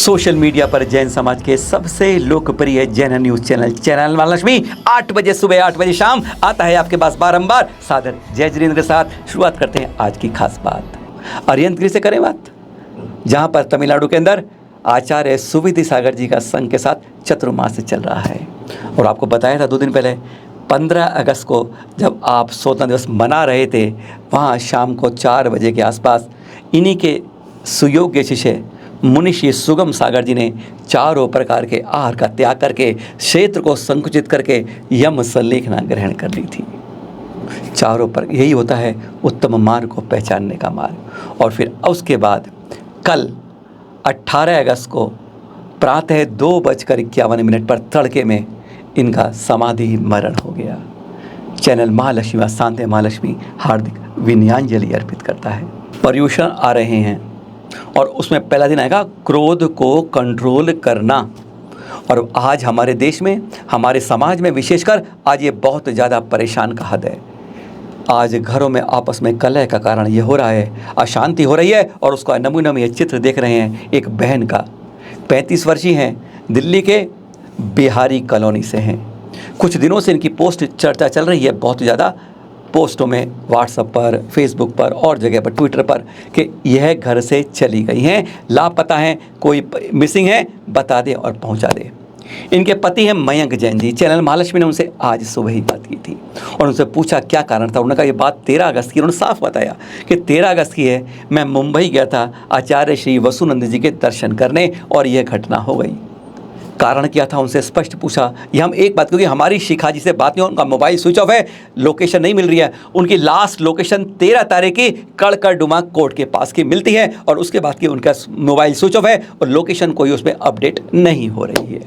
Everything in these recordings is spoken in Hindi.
सोशल मीडिया पर जैन समाज के सबसे लोकप्रिय जैन न्यूज चैनल महालक्ष्मी 8 बजे सुबह 8 बजे शाम आता है आपके पास बारंबार। सादर जय जिनेंद्र के साथ शुरुआत करते हैं आज की खास बात। अरिहंतगिरी से करें बात, जहां पर तमिलनाडु के अंदर आचार्य सुविधि सागर जी का संघ के साथ चतुर्मास चल रहा है। और आपको बताया था 2 दिन पहले 15 अगस्त को जब आप स्वतंत्रता दिवस मना रहे थे, वहाँ शाम को 4 बजे के आसपास इन्हीं के सुयोग्य शिष्य मुनिषी सुगम सागर जी ने चारों प्रकार के आहार का त्याग करके क्षेत्र को संकुचित करके यम संलेखना ग्रहण कर ली थी। चारों पर यही होता है उत्तम मार्ग को पहचानने का मार्ग। और फिर उसके बाद कल 18 अगस्त को प्रातः 2:51 पर तड़के में इनका समाधि मरण हो गया। चैनल महालक्ष्मी व शांति महालक्ष्मी हार्दिक विनयांजलि अर्पित करता है। पर्युषण आ रहे हैं और उसमें पहला दिन आएगा क्रोध को कंट्रोल करना। और आज हमारे देश में, हमारे समाज में विशेषकर आज ये बहुत ज़्यादा परेशान का हद है। आज घरों में आपस में कलह का कारण ये हो रहा है, अशांति हो रही है। और उसका नमूने में ये चित्र देख रहे हैं एक बहन का, 35 वर्षीय हैं, दिल्ली के बिहारी कॉलोनी से हैं। कुछ दिनों से इनकी पोस्ट चर्चा चल रही है, बहुत ज़्यादा पोस्टों में, व्हाट्सएप पर, फेसबुक पर और जगह पर, ट्विटर पर, कि यह घर से चली गई हैं, लापता हैं, कोई मिसिंग है, बता दे और पहुंचा दे। इनके पति हैं मयंक जैन जी। चैनल महालक्ष्मी ने उनसे आज सुबह ही बात की थी और उनसे पूछा क्या कारण था। उन्होंने कहा ये बात 13 अगस्त की। उन्होंने साफ बताया कि 13 अगस्त की है, मैं मुंबई गया था आचार्य श्री वसुनंद जी के दर्शन करने और यह घटना हो गई। कारण क्या था उनसे स्पष्ट पूछा। ये हम एक बात, क्योंकि हमारी शिखा जी से बात नहीं, उनका मोबाइल स्विच ऑफ है, लोकेशन नहीं मिल रही है। उनकी लास्ट लोकेशन 13 तारीख की कड़कड़डुमा कोर्ट के पास की मिलती है और उसके बाद की उनका मोबाइल स्विच ऑफ है और लोकेशन कोई उसमें अपडेट नहीं हो रही है।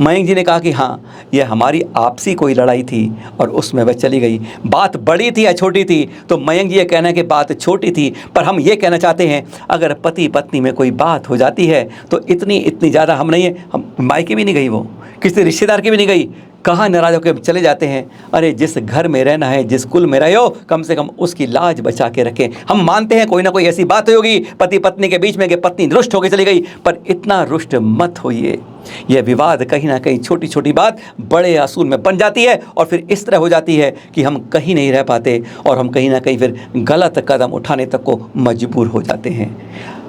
मयंक जी ने कहा कि हाँ, यह हमारी आपसी कोई लड़ाई थी और उसमें वह चली गई। बात बड़ी थी या छोटी थी? तो मयंक जी ये कहना है कि बात छोटी थी, पर हम ये कहना चाहते हैं अगर पति पत्नी में कोई बात हो जाती है तो इतनी ज़्यादा हम नहीं है, हम मायके भी नहीं गई, वो किसी रिश्तेदार की भी नहीं गई, कहाँ नाराज होकर चले जाते हैं। अरे जिस घर में रहना है, जिस कुल में रहे हो, कम से कम उसकी लाज बचा के रखें। हम मानते हैं कोई ना कोई ऐसी बात होगी पति पत्नी के बीच में कि पत्नी रुष्ट होकर चली गई, पर इतना रुष्ट मत होइए। यह विवाद कहीं ना कहीं छोटी छोटी बात बड़े असूल में बन जाती है और फिर इस तरह हो जाती है कि हम कहीं नहीं रह पाते और हम कहीं ना कहीं फिर गलत कदम उठाने तक को मजबूर हो जाते हैं।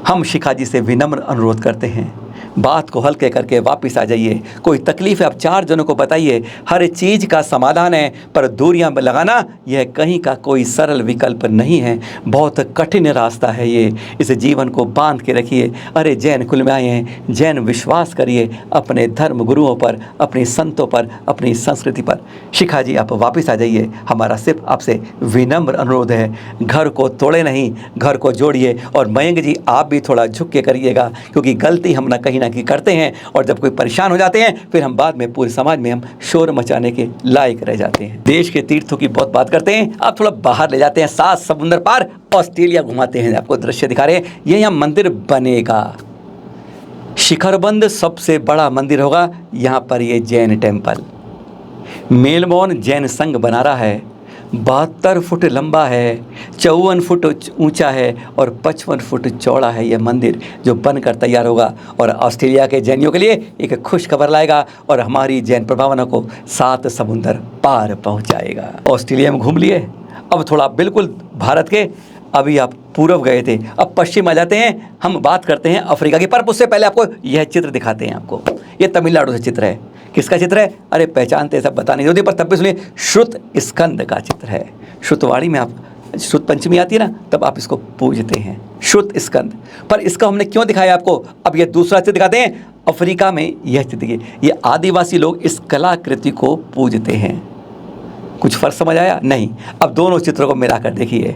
हम शिखा जी से विनम्र अनुरोध करते हैं, बात को हल्के करके वापस आ जाइए। कोई तकलीफ है आप 4 जनों को बताइए, हर चीज़ का समाधान है, पर दूरियां लगाना यह कहीं का कोई सरल विकल्प नहीं है, बहुत कठिन रास्ता है ये। इस जीवन को बांध के रखिए। अरे जैन कुल में आए हैं, जैन विश्वास करिए अपने धर्म गुरुओं पर, अपने संतों पर, अपनी संस्कृति पर। शिखा जी आप वापस आ जाइए, हमारा सिर्फ आपसे विनम्र अनुरोध है। घर को तोड़े नहीं, घर को जोड़िए। और मयंक जी आप भी थोड़ा झुक के करिएगा, क्योंकि गलती हम कहीं ना कि करते हैं और जब कोई परेशान हो जाते हैं फिर हम बाद में पूरे समाज में हम शोर मचाने के लायक रह जाते हैं। देश के तीर्थों की बहुत बात करते हैं, आप थोड़ा बाहर ले जाते हैं, 7 समुंदर पार ऑस्ट्रेलिया घुमाते हैं। आपको दृश्य दिखा रहे हैं, ये यहाँ मंदिर बनेगा, शिखरबंद सबसे बड़ा मंदिर होगा यहाँ पर। ये जैन टेम्पल मेलबोर्न जैन संघ बना रहा है, 72 फुट लंबा है, 54 फुट ऊंचा है और 55 फुट चौड़ा है। यह मंदिर जो बनकर तैयार होगा और ऑस्ट्रेलिया के जैनियों के लिए एक खुश खबर लाएगा और हमारी जैन प्रभावना को 7 समुंदर पार पहुंचाएगा। ऑस्ट्रेलिया में घूम लिए, अब थोड़ा बिल्कुल भारत के, अभी आप पूर्व गए थे, अब पश्चिम आ जाते हैं। हम बात करते हैं अफ्रीका की, पर उससे पहले आपको यह चित्र दिखाते हैं। आपको ये तमिलनाडु से चित्र है। किसका चित्र है? अरे पहचानते सब बताने जरूरत, पर तब भी सुनिए, श्रुत स्कंद का चित्र है। श्रुतवाणी में आप श्रुत पंचमी आती है ना, तब आप इसको पूजते हैं, श्रुत स्कंद। पर इसका हमने क्यों दिखाया आपको? अब ये दूसरा चित्र दिखाते हैं। अफ्रीका में यह चित्र, ये आदिवासी लोग इस कलाकृति को पूजते हैं। कुछ फर्क समझ आया? नहीं। अब दोनों चित्रों को मिलाकर देखिए,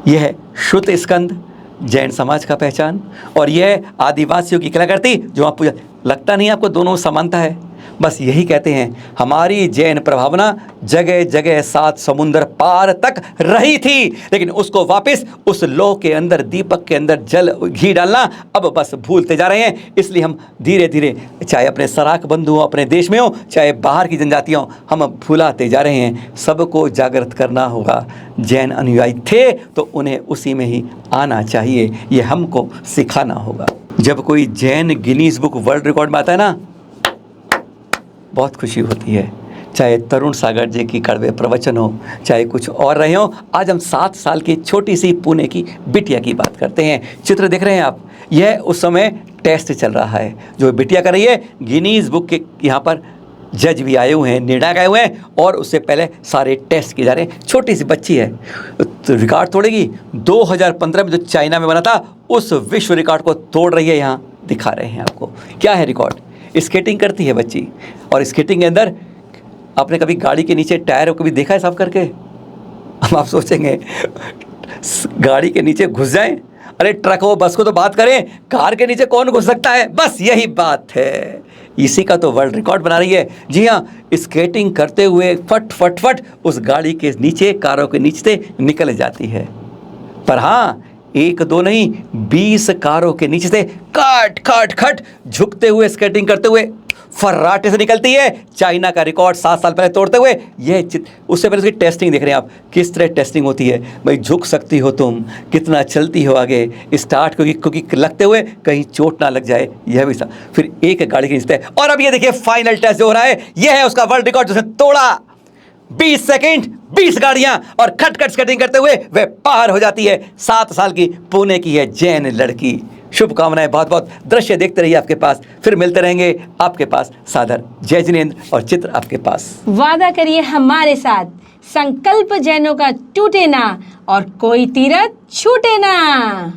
यह है श्रुत स्कंद, जैन समाज का पहचान, और यह आदिवासियों की कलाकृति जो आप पूजा। लगता नहीं आपको दोनों समानता है? बस यही कहते हैं, हमारी जैन प्रभावना जगह जगह 7 समुंदर पार तक रही थी, लेकिन उसको वापस उस लोह के अंदर, दीपक के अंदर जल घी डालना अब बस भूलते जा रहे हैं। इसलिए हम धीरे धीरे, चाहे अपने सराक बंधु हो, अपने देश में हो, चाहे बाहर की जनजातियाँ हो, हम भूलाते जा रहे हैं। सबको जागृत करना होगा। जैन अनुयायी थे तो उन्हें उसी में ही आना चाहिए, ये हमको सिखाना होगा। जब कोई Jain Guinness book world record में आता है ना, बहुत खुशी होती है। चाहे तरुण सागर जी की कड़वे प्रवचन हो, चाहे कुछ और रहे हो। आज हम 7 साल की छोटी सी पुणे की बिटिया की बात करते हैं। चित्र देख रहे हैं आप, यह उस समय टेस्ट चल रहा है जो बिटिया कर रही है। गिनीज बुक के यहाँ पर जज भी आए हुए हैं, निर्णायक आए हुए हैं, और उससे पहले सारे टेस्ट किए जा रहे हैं। छोटी सी बच्ची है तो रिकॉर्ड तोड़ेगी। 2015 में जो चाइना में बना था उस विश्व रिकॉर्ड को तोड़ रही है। यहाँ दिखा रहे हैं आपको क्या है रिकॉर्ड। स्केटिंग करती है बच्ची, और स्केटिंग के अंदर आपने कभी गाड़ी के नीचे टायर कभी देखा है साफ करके? हम आप सोचेंगे गाड़ी के नीचे घुस जाएं, अरे ट्रक हो बस को तो बात करें, कार के नीचे कौन घुस सकता है? बस यही बात है, इसी का तो वर्ल्ड रिकॉर्ड बना रही है। जी हाँ, स्केटिंग करते हुए फट फट फट उस गाड़ी के नीचे, कारों के नीचे से निकल जाती है। पर हाँ, 1-2 नहीं, 20 कारों के नीचे से खट खट खट झुकते हुए स्केटिंग करते हुए फर्राटे से निकलती है। चाइना का रिकॉर्ड 7 साल पहले तोड़ते हुए। यह उससे पहले उसकी टेस्टिंग देख रहे हैं आप, किस तरह टेस्टिंग होती है। भाई झुक सकती हो तुम, कितना चलती हो आगे, स्टार्ट क्योंकि लगते हुए कहीं चोट ना लग जाए, यह भी फिर एक गाड़ी के नीचे। और अब ये देखिए फाइनल टेस्ट जो हो रहा है, यह है उसका वर्ल्ड रिकॉर्ड जिसने तोड़ा। 20 सेकंड 20 गाड़ियां, और खट खट स्केटिंग करते हुए वे पार हो जाती है। 7 साल की पुणे की है जैन लड़की। शुभकामनाएं, बहुत बहुत। दृश्य देखते रहिए आपके पास, फिर मिलते रहेंगे आपके पास। सादर जय जिनेंद्र और चित्र आपके पास। वादा करिए हमारे साथ, संकल्प जैनों का टूटे ना और कोई तीर्थ छूटे ना।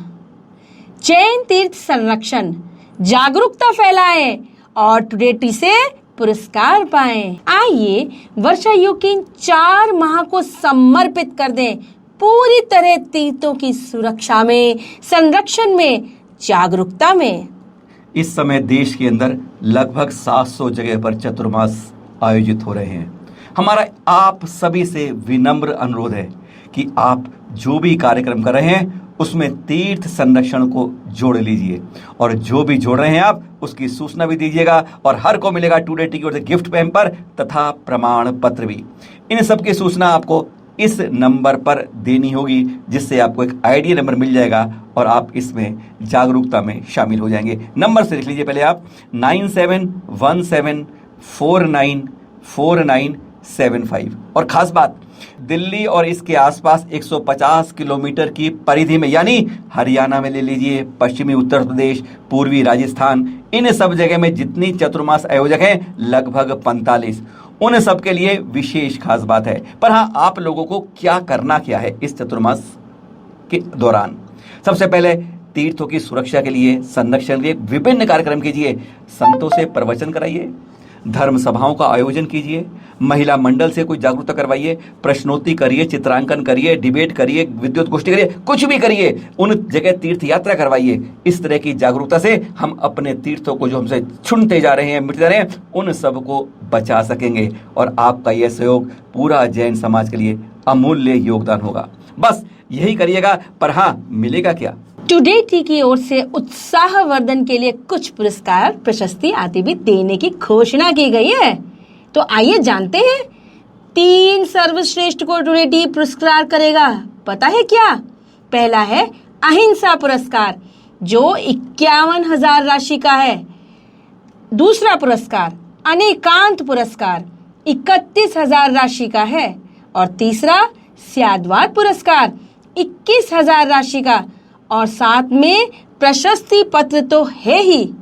जैन तीर्थ संरक्षण, जागरूकता फैलाएं और टुडे टी से पुरस्कार पाएं। आइए वर्षा योग के इन 4 माह को समर्पित कर दें पूरी तरह तीर्थों की सुरक्षा में, संरक्षण में, जागरूकता में। इस समय देश के अंदर लगभग 700 जगह पर चतुर्मास आयोजित हो रहे हैं। हमारा आप सभी से विनम्र अनुरोध है कि आप जो भी कार्यक्रम कर रहे हैं उसमें तीर्थ संरक्षण को जोड़ लीजिए, और जो भी जोड़ रहे हैं आप उसकी सूचना भी दीजिएगा, और हर को मिलेगा टुडे टी की ओर से गिफ्ट पैम्पर तथा प्रमाण पत्र भी। इन सब की सूचना आपको इस नंबर पर देनी होगी, जिससे आपको एक आईडी नंबर मिल जाएगा और आप इसमें जागरूकता में शामिल हो जाएंगे। नंबर से लिख लीजिए पहले आप 9717494975। और खास बात, दिल्ली और इसके आसपास 150 किलोमीटर की परिधि में, यानी हरियाणा में ले लीजिए, पश्चिमी उत्तर प्रदेश, पूर्वी राजस्थान, इन सब जगह में जितनी चतुर्मास आयोजक हैं लगभग 45, उन सब के लिए विशेष खास बात है। पर हाँ, आप लोगों को क्या करना क्या है इस चतुर्मास के दौरान? सबसे पहले तीर्थों की सुरक्षा के लिए, संरक्षण के लिए विभिन्न कार्यक्रम कीजिए। संतों से प्रवचन कराइए, धर्म सभाओं का आयोजन कीजिए, महिला मंडल से कोई जागरूकता करवाइए, प्रश्नोत्तरी करिए, चित्रांकन करिए, डिबेट करिए, विद्युत गोष्ठी करिए, कुछ भी करिए। उन जगह तीर्थ यात्रा करवाइए। इस तरह की जागरूकता से हम अपने तीर्थों को जो हमसे छुनते जा रहे हैं, मिटते जा रहे हैं, उन सब को बचा सकेंगे। और आपका यह सहयोग पूरा जैन समाज के लिए अमूल्य योगदान होगा। बस यही करिएगा। पर हाँ, मिलेगा क्या? टुडे टी की ओर से उत्साहवर्धन के लिए कुछ पुरस्कार, प्रशस्ति आदि भी देने की घोषणा की गई है। तो आइए जानते हैं 3 सर्वश्रेष्ठ को टुडे टी पुरस्कार करेगा। पता है क्या? पहला है अहिंसा पुरस्कार, जो 51,000 राशि का है। दूसरा पुरस्कार अनेकांत पुरस्कार, 31,000 राशि का है। और तीसरा स्यादवाद पुरस्कार, 21,000 राशि का। और साथ में प्रशस्ति पत्र तो है ही।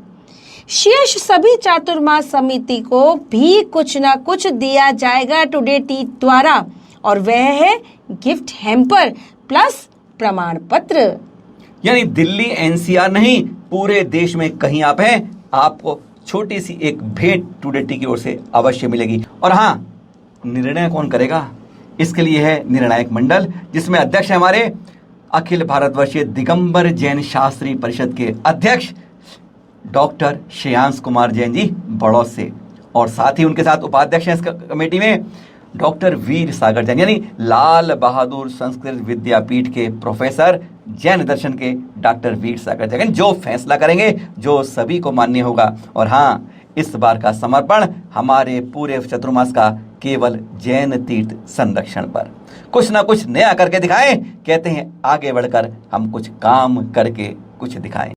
शेष सभी चातुर्मास समिति को भी कुछ ना कुछ दिया जाएगा टुडे टी द्वारा, और वह है गिफ्ट हैम्पर प्लस प्रमाण पत्र। यानी दिल्ली एनसीआर नहीं, पूरे देश में कहीं आप हैं, आपको छोटी सी एक भेंट टुडे टी की ओर से अवश्य मिलेगी। और हाँ, निर्णय कौन करेगा? इसके लिए है निर्णायक मंडल, जिसमें अध्यक्ष है हमारे अखिल भारतवर्षीय दिगंबर जैन शास्त्री परिषद के अध्यक्ष डॉक्टर श्रेयांश कुमार जैन जी बड़ौद से, और साथ ही उनके साथ उपाध्यक्ष हैं इस कमेटी में डॉक्टर वीर सागर जैन, यानी लाल बहादुर संस्कृत विद्यापीठ के प्रोफेसर, जैन दर्शन के डॉक्टर वीर सागर जैन, जो फैसला करेंगे जो सभी को मान्य होगा। और हाँ, इस बार का समर्पण हमारे पूरे चतुर्मास का केवल जैन तीर्थ संरक्षण पर। कुछ ना कुछ नया करके दिखाएं, कहते हैं आगे बढ़कर हम कुछ काम करके कुछ दिखाएं।